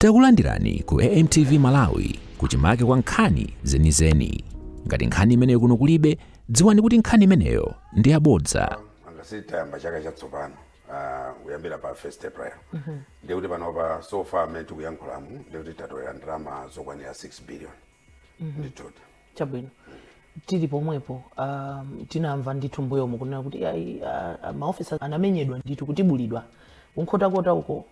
Takulandirani ku AMTV Malawi kuchimake kwa nkhani zenizeni. Ngati nkhani imeneyo kuno kulibe, dziwani kuti nkhani imeneyo ndi yabodza. Angasitayamba chaka chatsopano kuyambira pa 1 April. Ndikuti panopa so far amene tikuyankhulamu ndikuti tatoera ndalama zokwanira 6 billion. Nditoti. Chabwino. Tili pomwepo tinamva ndithu mbuyomu kunena kuti maofisa anamenyedwa ndithu kutibulidwa unkhotakota uko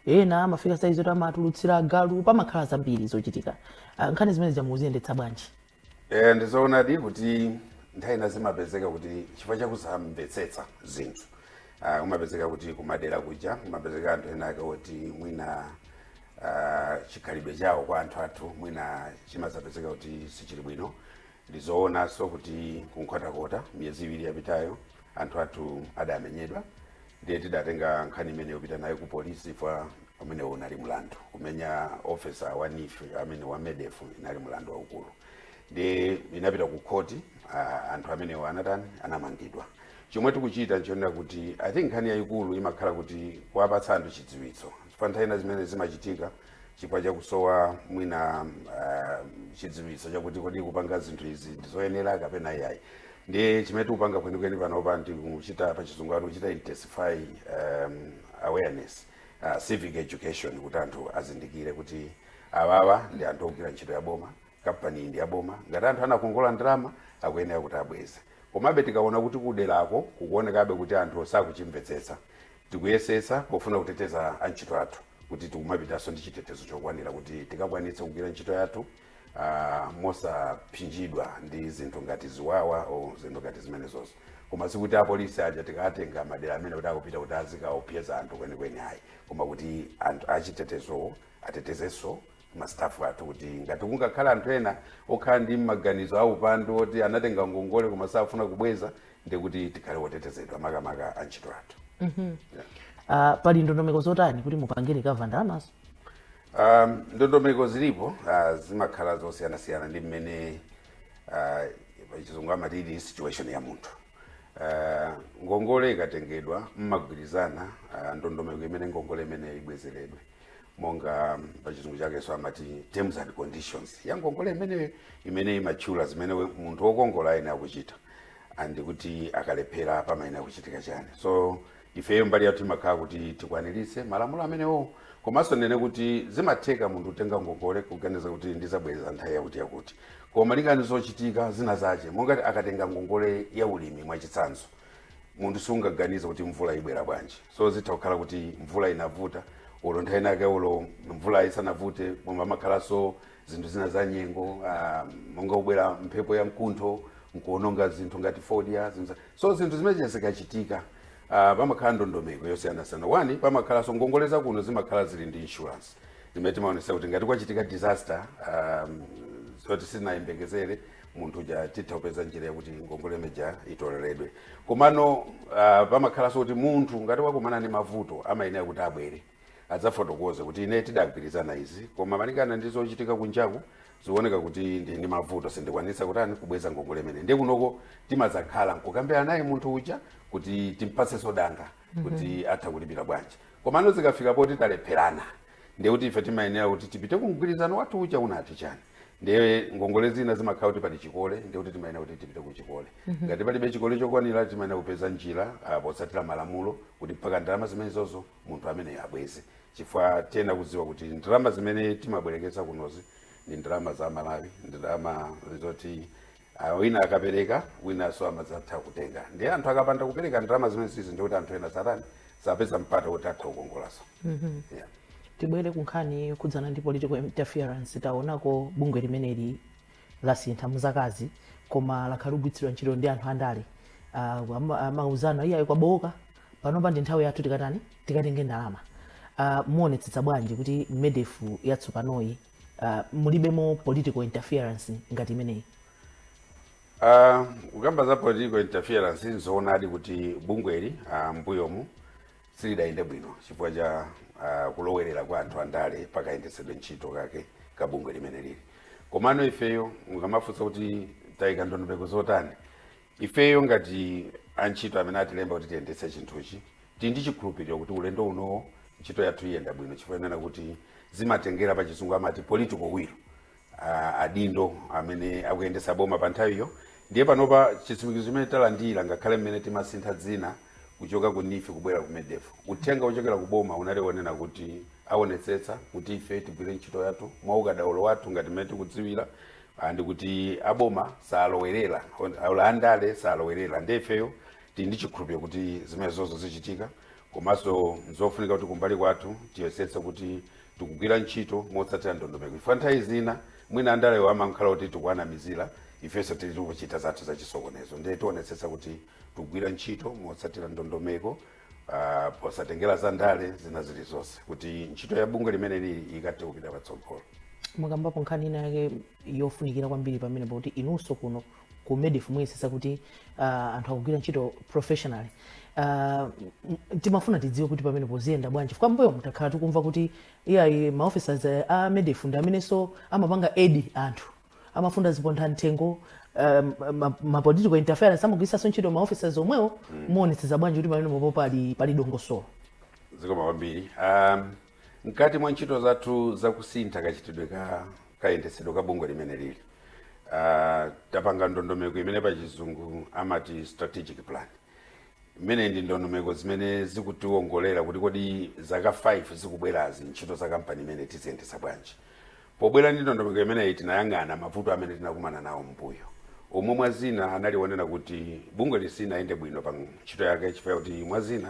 ena amafika saizi kuti amatulutsira agalu pamakhala zambiri zochitika. Nkhani zimene zamuziyendetsa bwanji? Ndizoonadi kuti nthawi zimapezeka kuti chifukwa chakusamvetsetsa zinthu kumapezeka kuti kumadera kuja kumapezeka anthu ena ake kuti mwina chikhalidwe chawo kwa anthu athu mwina chimazapezeka kuti sichili bwino. Ndizoonanso kuti kunkhotakota miyezi iwiri yapitayo anthu athu adamenyedwa, ndiye tidatenga nkhani imene yopita nayo ku polisi kwa amene unali mlandu kumenya officer wa NIF amene wa MEDEF inali mlandu waukulu. Ndiye inapita ku khoti, anthu amenewo anamangidwa. Chomwe tikuchita nchonera kuti I think nkhani yayikulu imakhala kuti kuwapatsa anthu chidziwitso. Chifukwa nthawi zimene zimachitika chifukwa chakusowa mwina chidziwitso chakuti kodi kupanga zinthu izi ndizoyenera kapena iyayi. Ndiye chimene tikupanga kwenikweni panopa ndikuchita pa chizungu kuchita intensify awareness, civic education, kuti anthu azindikire kuti awawa ndi anthu ogwira ntchito ya boma, kampani ndi ya boma. Ngati anthu anakongola ndalama akuyenera kuti abweze. Komabe tikaona kuti kuderako kukuonekabe kuti anthu sakuchimvetsetsa, tikuyesetsa pofuna kuteteza antchito athu kuti tikumapitanso ndi chitetezo chokwanira kuti tikakwanitse kugwira ntchito yathu mosaphinjidwa ndi zinthu ngati ziwawa o zinthu ngati zimenezozo. Koma sikuti apolisi aja tikatenga madera amene kuti akupita kuti azikaopseza anthu kwenikweni ayi, koma kuti anthu achitetezo atetezenso mastafu athu kuti ngati kungakhala anthu ena okhala ndi maganizo aupandu oti anatenga ngongole koma safuna kubweza, ndikuti tikhale otetezedwa makamaka antchito athu. Pali ndondomeko zotani kuti mupangire kava ndalamazo? Ndondomeko zilipo, zimakhala zosiyanasiyana ndi mmene pachizungu amati situation ya munthu. Ngongole ikatengedwa mmagwirizana ndondomeko imene ngongole imene ibwezeredwe. Monga pachizungu chake so amati terms and conditions ya ngongole imene imatchula zimene munthu wokongola ayenera akuchita andi kuti akalephera pamayenera kuchitika chani. So ifeyo mbali yathu imakhala kuti tikwaniritse malamulo amenewo, komanso nene kuti zimatheka munthu utenga ngongole kuganiza kuti ndizabweza nthawi yakuti. Koma lingani zochitika zina zache, monga akatenga ngongole ya ulimi mwachitsanzo, munthu sungaganiza kuti mvula ibwera bwanji. So zitha kukhala kuti mvula inavuta, ulo nthawi nake ulo mvula isanavute, momwe amakhalanso zinthu zina za nyengo, monga kubwera mphepo ya mkuntho nkuononga zinthu ngati fodya. So zinthu zimene zikachitika pamakhala ndondomeko yosiyanasiyana. Wani pamakhalanso ngongole zakuno zimakhala zili ndi insurance zimene timaonesa kuti ngati kwachitika disaster zoti sitinayembekezere munthu uja titha kupeza njira yakuti ngongole imeja itoleredwe. Komano pamakhalanso kuti munthu ngati wakumana ndi mavuto amayenera kuti abwere adzafotokoze kuti ine tidagwirizana izi, koma malingana ndi zochitika kunjaku zikuoneka kuti ndi mavuto sindikwanisa kutani kubweza ngongole imene. Ndiye kunoko timadzakhala nkukambirana naye munthu uja kuti timpatse sodanga kuti atha kulipira bwanji. Komano zikafika poti talepherana, ndiye kuti ife timayenera kuti tipite ku mgwirizano wathu uja unati chani. Ndiye ngongole zina zimakhala kuti pali chikole, ndiye kuti timayenera kuti tipite ku chikole. Ngati palibe chikole chokwanira timayenera kupeza njira potsatira malamulo kuti mpaka ndalama zimenezozo munthu amene abweze. Chifukwa tena kudziwa kuti ndalama zimene timabwerekeza kunozi ndi ndalama za Malawi, ndalama zoti wina akapereka winanso amadzatha kutenga. Ndiye anthu akapanda kupereka ndalama zimene zizi ndikuti anthu ena satani sapeza mpata kuti atha kukongolaso. Tibwere ku nkhani yokudzana ndi political interference. Taonako bungwe limeneli lasintha muzakazi koma lakhala kugwiritsidwa ntchito ndi anthu andale. Mauzano iyayo kwaboka panopa ndi nthawi yathu tikatenge ndalama. Muonetsetsa bwanji kuti MEDEF yatsopanoyi mulibemo political interference ngati imeneyi? Kukamba za political interference nzoonadi kuti bungweli mbuyomu silidayende bwino chifukwa cha kulowerera kwa anthu andale pakayendetsedwe ntchito kake ka bungwe limene lili. Komano ifeyo mukamafunsa kuti tayika ndondomeko zotani, ifeyo ngati antchito amene atilemba kuti tiyendetse chinthuchi tindi chikhulupiriro kuti ulendo uno ntchito yathu iyenda bwino, chifukwa kuti zimatengera pa chizungu amati political will, adindo amene akuyendesa boma pa nthawiyo. Ndiye panopa chitsimikizo chimene talandira ngakhale mmene timasintha dzina kuchoka ku NIFI kubwera ku MEDEF, uthenga uchokera ku boma unalionena kuti aonetsetsa kuti ife tigwire ntchito yathu mwaukadaulo wathu ngati mmene tikudziwira, ndi kuti aboma salowerera, andale salowerera. Ndiye ifeyo tili ndi chikhulupiriro kuti zimenezozo zichitika, komanso nzofunika kuti kumbali kwathu tiyesetse kuti tikugwira ntchito motsatira ndondomeko. Ife nthawi zina mwina andaleyo amakhala kuti tikuanamizira, ifenso tili tikuchita zathu zachisokonezo. Ndiye tionetsetsa kuti tikugwira ntchito motsatira ndondomeko, posatengera za ndale zina zilizonse, kuti ntchito ya bungwe limene lili ikati kupita patsogolo. Mukambapo nkhani ina yake yofunikira kwambiri pamene kuti inunso kuno ku MEDEF muyesesa kuti anthu akugwira ntchito professionally. Timafuna tidziwe kuti pamene poziyenda bwanji, chifukwa mbuyo mutakhala tikumva kuti iyayi ma officers a MEDEF ndi amenenso amapanga edi anthu, amafunda zipontha mthengo, ma political interference, amagwiritsanso ntchito ma officers omwewo. Muonetsetsa bwanji kuti pamene popo pali dongosolo? Zikoma kwambiri. Mkati mwa ntchito zathu zakusintha kachitidwe kayendesedwe ka bungwe limene lili, tapanga ndondomeko imene pa chizungu amati strategic plan. Imene ndi ndondomeko zimene zikutiwongolera kuti kodi zaka 5 zikubwerazi ntchito za kampani imene tiziyendesa bwanji. Pobwera ndi ndondomeko imeneyi tinayang'ana mavuto amene tinakumana nawo mbuyo. Omwe mwazina analionera kuti bungwe lisinayende bwino pa ntchito yake, chifukwa kuti mwazina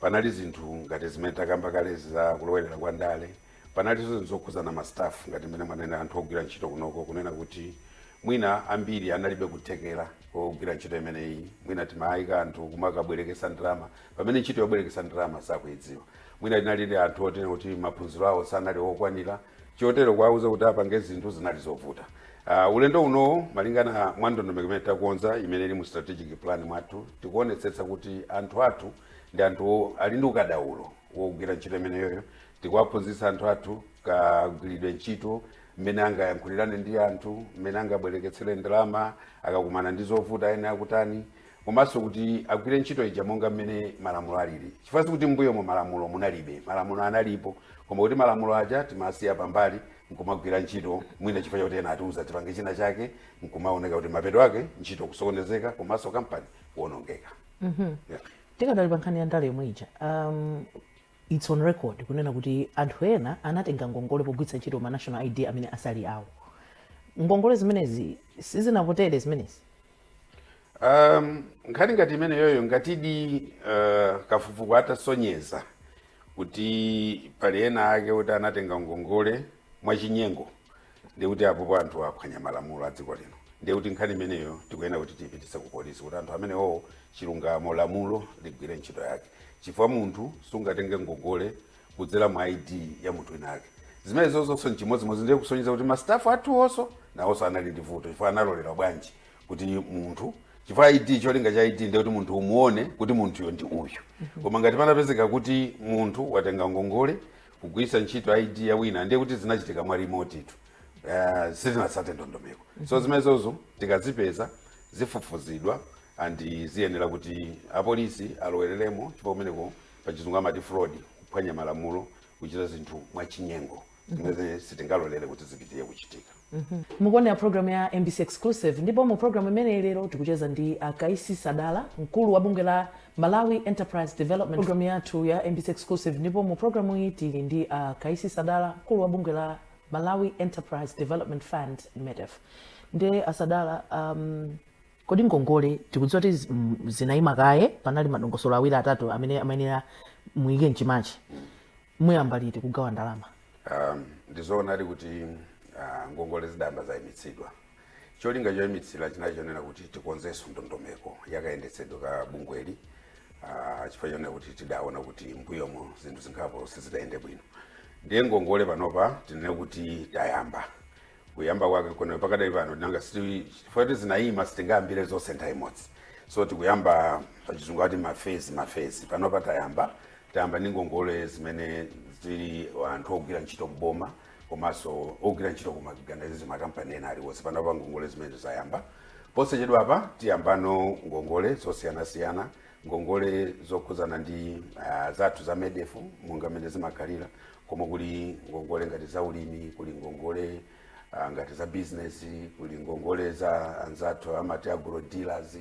panali zinthu ngati zimene takamba kale za kulowerera kwa ndale, panalinso zokhuzana ma staff ngati mmene mwanena anthu ogwira ntchito kunoko, kunena kuti mwina ambiri analibe kuthekera ogwira ntchito imeneyi. Mwina timayika anthu kumakabwerekesa ndalama pamene ntchito yobwerekesa ndalama sakuidziwa. Mwina linalili anthu otero kuti maphunziro awo sanali okwanira, chotero kwauza kuti apange zinthu zinali zovuta. Ulendo uno malingana mwa ndondomeko imene takonza imene ili mu strategic plan mwathu, tikuonetsetsa kuti anthu athu ndi anthu ali ndi ukadaulo wogwira ntchito imeneyoyo. Tikuwaphunzitsa anthu athu kagwiridwe ntchito, mmene angayankhulirane ndi anthu, mmene angabwereketsere ndalama akakumana ndi zovuta ene akutani, komanso kuti agwire ntchito ija monga mmene malamulo alili. Chifukwa kuti mbuyo mu malamulo munalibe, malamulo analipo, koma kuti malamulo aja timasiya pambali nkumagwira ntchito mwina chifukwa choti ena atiuza tipange china chake, nkumaoneka kuti mapeto ake ntchito kusokonezeka komanso kampani kuonongeka. Tikadali pa nkhani ya ndale yomwe ija, it's on record kunena kuti anthu ena anatenga ngongole pogwiritsa ntchito ma national ID amene asali awo. Ngongole zimenezi sizinapotere zimenezi? Nkhani ngati imene yoyo ngatidi kafukufuku atasonyeza kuti pali ena ake kuti anatenga ngongole mwachinyengo, ndi kuti apopo anthu aphwanya malamulo a dziko lino. Ndi kuti nkhani imeneyo tikuyena kuti tipitise ku polisi kuti anthu amenewo chilungamo lamulo ligwire ntchito yake, chifukwa munthu sungatenge ngongole kudzera mu ID ya munthu wina ake. Zimene zonso nchimodzimodzi ndiye kusonyeza kuti ma staff athu onso nawonso anali ndi vuto, chifukwa analolera bwanji kuti munthu, chifukwa ID cholinga cha ID ndi kuti munthu umuone kuti munthuyo ndi uyu. Koma ngati panapezeka kuti munthu watenga ngongole kugwiritsa ntchito ID ya wina, ndiye kuti zinachitika mwa remote itu, sitinasate ndondomeko. So zimenezozo tikazipeza zifufuzidwa andi ziyenera kuti apolisi alowereremo, chifukwa kumeneko pa chizungu amati fraud, kuphwanya malamulo, kuchita zinthu mwachinyengo zimene sitingalolere kuti zipitire kuchitika. Mukuonera program ya MBC Exclusive, ndipo mu program imene lero tikucheza ndi Kaisi Sadala, mkulu wa bungwe la Malawi Enterprise Development. Program yathu ya MBC Exclusive, ndipo mu program hii tili ndi Kaisi Sadala, mkulu wa bungwe la Malawi Enterprise Development Fund MEDEF. Ndi Sadala, kodi ngongole tikudziwa kuti zinayima kaye, panali madongosolo awiri atatu amene muyike mchimachi. Muyamba liti kugawa ndalama? Ndizoona ali kuti ngongole zidayamba zayimitsidwa. Cholinga choyimitsira chinachonena kuti tikonzenso ndondomeko yakayendetsedwe ka bungweli, chifukwa chonena kuti tidaona kuti mbuyomo zinthu zingapo sizidayende bwino. Ndiye ngongole panopa tinene kuti tayamba kuyamba kwake kono pakadali pano nanga chifukwa zinayima sitingayambire zonse nthawi imodzi. So tikuyamba pachizungu ati mafezi panopa tayamba ndi ngongole zimene zili anthu ogwira ntchito mboma, komanso ogwira ntchito kumaganizi makampani ena aliwonse. Panopa ngongole zimene zayamba. Posachedwa apa tiyambano ngongole zosiyanasiyana, ngongole zokhuzana ndi zathu za MEDEF monga mmene zimakhalira, koma kuli ngongole ngati za ulimi, kuli ngongole ngati za business, kuli ngongole za anzathu amati agro dealers,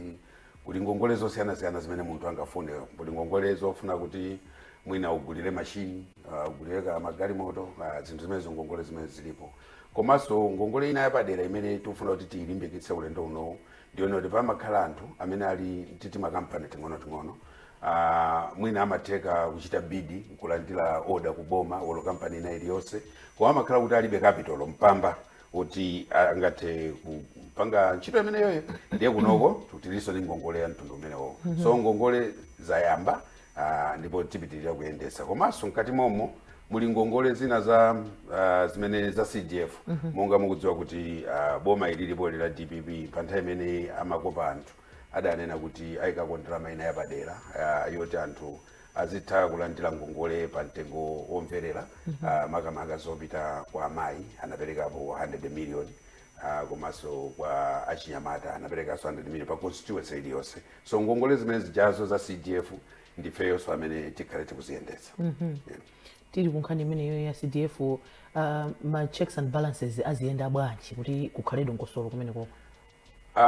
kuli ngongole zosiyana-siyana zimene munthu angafune. Kuli ngongole zofuna kuti mwina ugulire machine, ugulire magalimoto, zinthu zimenezo ngongole zimene zilipo. Komanso ngongole ina yapadera imene tikufuna kuti tiyilimbikitse ulendo uno ndione kuti pamakhala anthu amene ali titi makampani ting'ono-ting'ono, mwina amatheka kuchita bidi kulandira order kuboma olo kampani ina iliyonse, koma amakhala kuti alibe capital mpamba kuti angathe kupanga ntchito imeneyoyo. Ndiye kunoko tutilinso ndi ngongole ya mtundu umenewo. So ngongole zayamba ndipo tipitirira kuyendesa. Komanso mkati momo muli ngongole zina za zimene za CDF. Monga mukudziwa kuti boma ililipo la DPP pa nthawi imene amakopa anthu adanena kuti ayika kontrama ina yapadera yoti anthu azitha kulandira ngongole pa mtengo womverera. Makamaka zopita kwa amayi anaperekapo 100 million, komanso kwa achinyamata anaperekaso 100 million pa constituency iliyonse. So ngongole zimene zijazo za CDF ndifeyonso amene tikhale tikuziyendetsa. Tili kunkhani imeneyo ya CDF, ma checks and balances aziyenda bwanji kuti kukhale dongosolo kumeneko?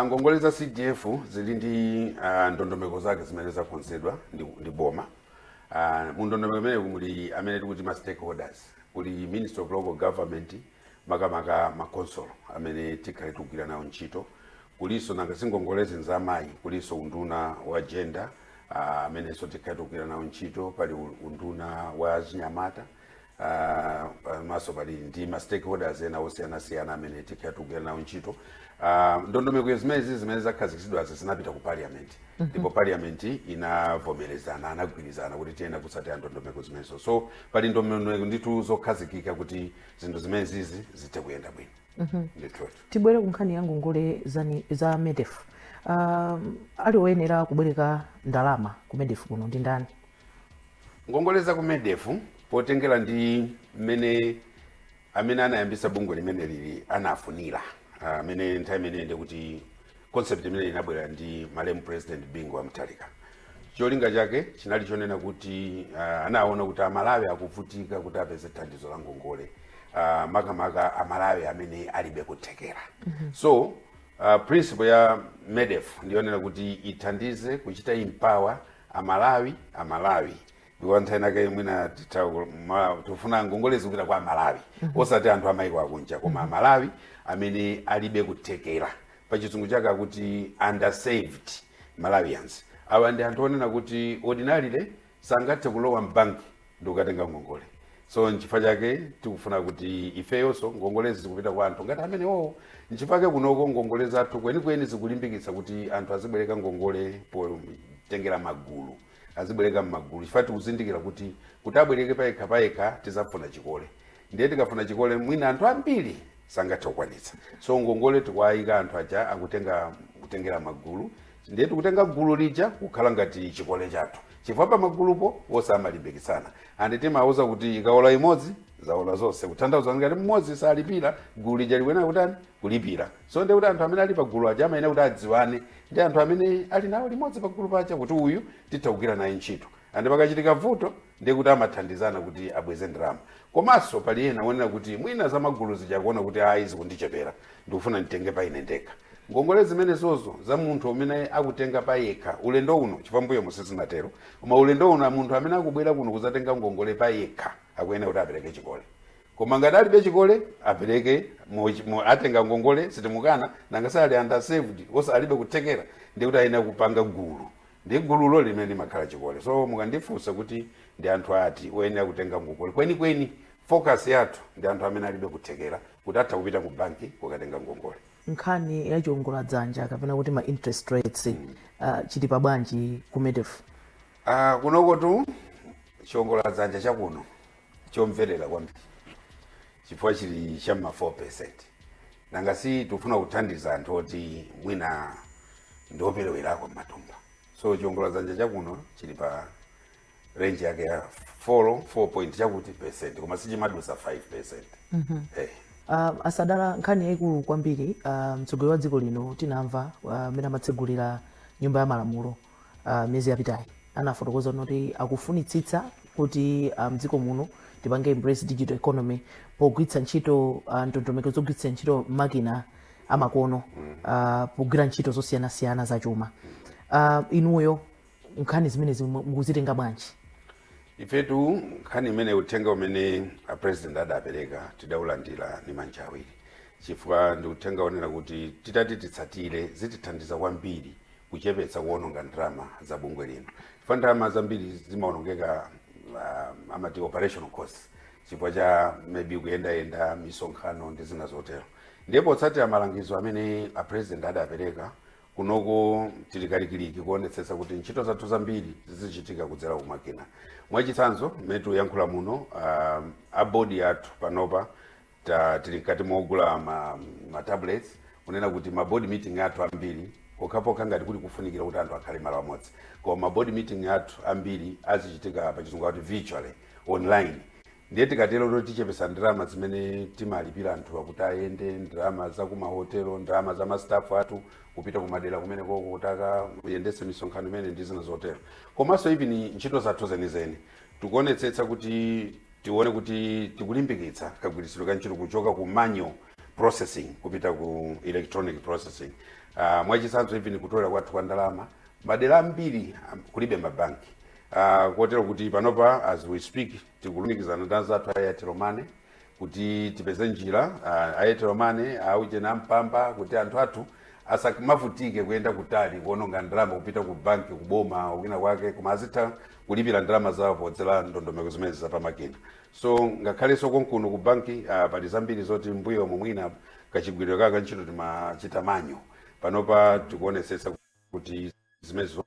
Ngongole za CDF zili ndi ndondomeko zake zimene zakonzedwa ndi boma. Mu ndondomeko imene muli amene tikuti ma stakeholders, kuli Ministry of Local Government, makamaka makonsolo amene tikhale tikugwira nawo ntchito. Kuliso nanga singongolezi za amayi, kuliso unduna wa gender amene so tikhale tikugwira nawo ntchito, pali unduna wa chinyamata, maso pali ndi ma stakeholders ena osiyana-siyana amene tikhale tikugwira nawo ntchito. Ndondomeko zimene zakhazikitsidwa zinapita ku parliament, ndipo parliament inavomerezana, anagwirizana kuti tiyena kutsatira ndondomeko zimenezo. So pali ndondomeko ndithu zokhazikika kuti zinthu zimene zizi zithe kuyenda bwino. Tibwere kunkhani ya ngongole za MEDEF. Ali oyenera kubwereka ndalama ku MEDEF kuno ndi ndani? Ngongole za ku MEDEF potengera ndi mmene amene anayambisa bungwe limene lili anafunira, amene nthawi imene ndi kuti concept imene inabwera ndi malemu President Bingu wa Mutharika. Cholinga chake chinali chonena kuti anaona kuti amalawi akuvutika kuti apeze thandizo la ngongole, makamaka amalawi amene alibe kuthekera. So principle ya MEDEF ndiyonena kuti ithandize kuchita empower amalawi ndiwanthainake mwina tufuna ngongole zikupita kwa amalawi, osati anthu amayiko akunja, koma amalawi amene alibe kuthekera. Pa chizungu chake akuti undersaved Malawians. Awa ndi anthu onena kuti ordinarily sangathe kulowa mbanki ndi kukatenga ngongole. So nchifukwa chake tikufuna kuti ifeyonso ngongolezi zikupita kwa anthu ngati amenewo. Nchifukwa chake kunoko ngongole zathu kwenikweni zikulimbikitsa kuti anthu azibwereka ngongole potengera magulu, azibwereka m'magulu. Chifukwa tikuzindikira kuti abwereke payekha tizafuna chikole. Ndiye tikafuna chikole mwina anthu ambiri sangathe kukwanitsa. So ngongole tikuwayika anthu aja akutengera magulu. Ndiye tikutenga gulu lija kukhala ngati chikole chathu. Chifukwa pa magulupo osamalimbikitsana. Andi timauza kuti ikaola imodzi zaola zonse, kutanthauza ngati mmodzi salipira gulu lija likwena kutani kulipira. So ndiye kuti anthu amene ali pa gulu aja amayenera kuti adziwane ndi anthu amene ali nawo limodzi pa gulu pacha kuti uyu titha kugwira naye ntchito. Andi pakachitika vuto ndiye kuti amathandizana kuti abweze ndalama. Komanso pali ena onena kuti mwina za magulu zija kuona kuti izi kundichepera ndikufuna nditenge pa ine ndekha. Ngongole zimenezozo za munthu amene akutenga pa yekha ulendo uno, chifambuyo musizinatero, koma ulendo uno munthu amene akubwera kuno kuzatenga ngongole pa yekha akuyenera kuti apereke chikole. Koma ngati alibe chikole apereke atenga ngongole sitimukana, nanga sali undersaved alibe kuthekera ndiye kuti ayenera kupanga gulu. Ndi gululo limene limakhala chikole. So mukandifunsa kuti ndi anthu ati oyenera kutenga ngongole, kwenikweni focus yathu ndi anthu amene alibe kuthekera kuti atha kupita ku banki kukatenga ngongole. Nkhani ya chiwongoladzanja kapena kuti ma interest rates chili pa bwanji ku MEDEF? Kunoko tu chiwongoladzanja chakuno chomverera kwambiri, chifukwa chili cha 4%. Nanga si tufuna kuthandiza anthu oti mwina ndioperewirako m'matumba. So chiwongoladzanja chakuno chili pa range yake ya 4 point chakuti percent, koma sichimadusa 5%. Asadala nkhani yaikulu kwambiri, mtsogoleri wa dziko lino tinamva amene amatsegulira nyumba ya malamulo miezi yapitayi anafotokoza kuti akufunitsitsa kuti mdziko muno tipange embrace digital economy pogwiritsa ntchito ndondomeko zogwiritsa ntchito makina amakono pogwira ntchito zosiyanasiyana zachuma. Inuyo nkhani zimenezi mukuzitenga bwanji? Ifetu nkhani imene uthenga umene president adapereka tidaulandira ni manja awiri, chifukwa ndi uthenga onena kuti titati titsatire zitithandiza kwambiri kuchepetsa kuononga ndalama za bungwe lino. Chifukwa ndalama zambiri zimaonongeka amati operational costs chifukwa cha maybe kuyendayenda misonkhano ndi zina zotero. Ndipo tsatira malangizo amene president adapereka kunoko tilikalikiliki kuonetsetsa kuti ntchito zathu zambiri zizichitika kudzera kumakina. Mwachitsanzo metu yankhula muno abodi athu panopa tili mkati mogula ma tablets kunena kuti ma board meeting athu ambiri pokapoka ngati kuti kufunikira kuti anthu akhale malo amodzi, koma ma board meeting athu ambiri azichitika pachizungu kuti virtually online. Ndiye tikatero kuti tichepesa ndalama zimene timalipira anthu akuti ayende, ndalama za kumahotelo, ndalama za mastafu athu kupita kumadera kumene koko kutaka kuyendesa misonkhano imene ndi zina zotero. Komanso ivi ni ntchito zathu zenizeni tikuonetsetsa kuti tione kuti tikulimbikitsa kagwiritsidwe ka ntchito kuchoka ku manual processing kupita ku electronic processing. Mwachitsanzo ivi ni kutolera kwathu kwa ndalama madera ambiri kulibe mabanki. Kotero kuti panopa as we speak tikulumikizana ndi zathu a Airtel Money kuti tipeze njira Airtel Money auje na mpamba kuti anthu athu asamavutike kuyenda kutali kuononga ndalama kupita ku banki kuboma ukina kwake, koma azitha kulipira ndalama zawo podzera ndondomeko zimene zapamakina. So ngakhalenso konkuno ku banki pali zambiri zoti mbuyo mwina kachigwiriro kaka ntchito timachita manyo. Panopa tikuonetsetsa kuti zimenezo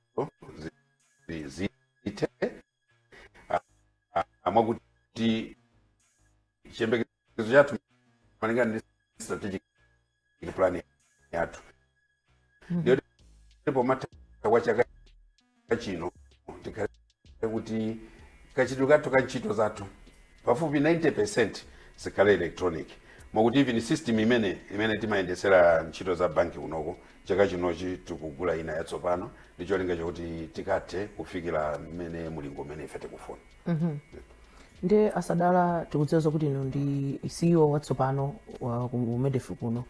zite mwakuti chiyembekezo chathu malingana ndi strategic plan yathu ndipo kwa chaka chino tikhale kuti kachidwe kathu ka ntchito zathu pafupi 90% zikhale electronic, mwakuti ivi ni system imene timayendesera ntchito za banki kunoko. Chaka chinochi tikugula ina yatsopano ndicho linga chakuti tikathe kufikira mmene mulingo mmene ife tikufuna. Nde asadala tikudziwa kuti inu ndi CEO watsopano wa ku Medefi kuno.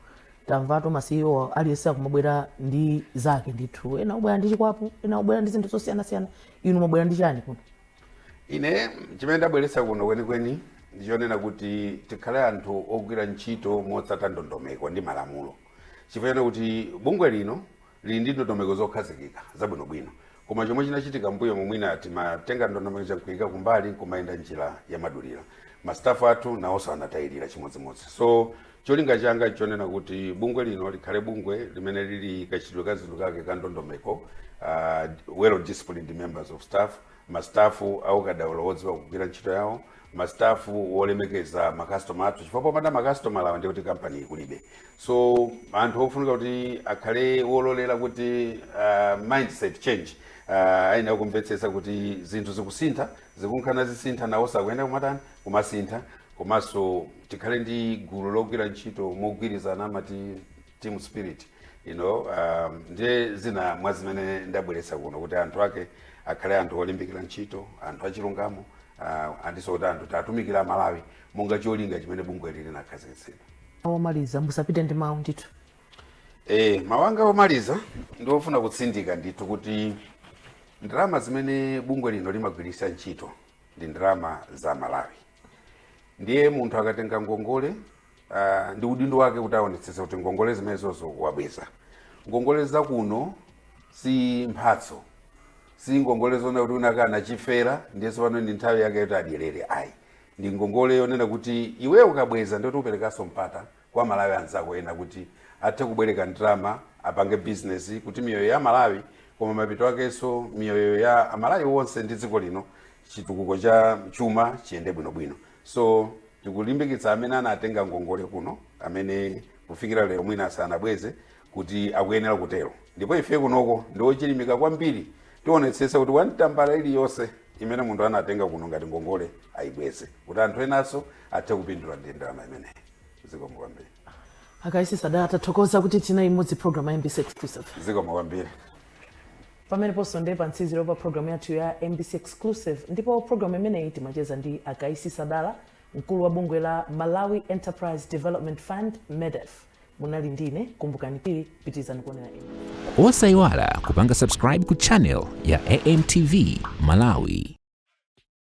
Tamvatu ma CEO aliyesa kumabwera ndi zake ndithu. Ena ubwera ndi chikwapu, ena ubwera ndi zinthu zosiyanasiyana. Inu mabwera ndi chani kuno? Ine chimene ndabweretsa kuno kwenikweni ndichonena kuti tikhale anthu ogwira ntchito motsata ndondomeko ndi malamulo. Chifukwa kuti bungwe lino lili ndi ndondomeko zokhazikika zabwinobwino, koma chomwe chinachitika mbuyo momwina timatenga ndondomeko zakuika kumbali kumayenda njira ya madulira. Mastafu athu nawonso anatayirira chimodzimodzi. So cholinga changa chonena kuti bungwe lino likhale bungwe limene lili kachidwe ka zinthu kake ka ndondomeko, well disciplined members of staff, mastafu aukadaulo odziwa kugwira ntchito yawo, mastafu wolemekeza makastoma athu chifukwa popanda makastoma lawa ndiye kuti kampani kulibe. So anthu ofunika kuti akhale wololera kuti mindset change, aina kumvetsetsa kuti zinthu zikusintha, zikunkhana zisintha nawo sakuyenda kumatani kumasintha. Komanso tikhale ndi gulu logwira ntchito mogwirizana amati team spirit, ndiye zina mwa zimene ndabweretsa kuno kuti anthu ake akhale anthu olimbikira ntchito, anthu achilungamo, andiso kuti anthu tatumikira Malawi monga cholinga chimene bungwe lili linakhazikitsidwa. Omaliza musapite ndi mawu ndithu. Mawanga omaliza ndiofuna kutsindika ndithu kuti ndalama zimene bungwe lino limagwiritsa ntchito ndi ndalama za Malawi. Ndiye munthu akatenga ngongole ndi udindo wake kuti aonetsetse kuti ngongole zimenezozo wabweza. Ngongole za kuno si mphatso, si ngongole zona kuti unakana chifera ndiye pano ndi nthawi yake kuti adyerere. Ayi, ndi ngongole yonena kuti iwe ukabweza ndiye uperekaso mpata kwa Malawi anzako ena kuti athe kubwereka ndalama apange business kuti miyoyo ya Malawi koma mapito akenso miyoyo ya Malawi wonse ndi dziko lino chitukuko cha chuma chiyende bwinobwino. So tikulimbikitsa amene anatenga ngongole kuno, amene kufikira lero mwina asanabweze kuti akuyenera kutero. Ndipo ife kunoko ndiochilimika kwambiri tionetsetsa kuti wantambala iliyonse imene munthu anatenga kuno ngati ngongole ayibweze kuti anthu enanso athe kupindula ndi ndalama imeneyi. Zikomo kwambiri. Akaisi Sadala tathokoza kuti tina imodzi program ya MBC Exclusive. Zikomo kwambiri. pameneponso ndi pantsiziro pa programu yathu ya MBC Exclusive, ndipo programu imeneyi timacheza ndi Akaisi Sadala, mkulu wa bungwe la Malawi Enterprise Development Fund MEDEF. Munali ndine Kumbukani Pili, pitizani kuonera ine. Osayiwala kupanga subscribe ku channel ya AMTV Malawi.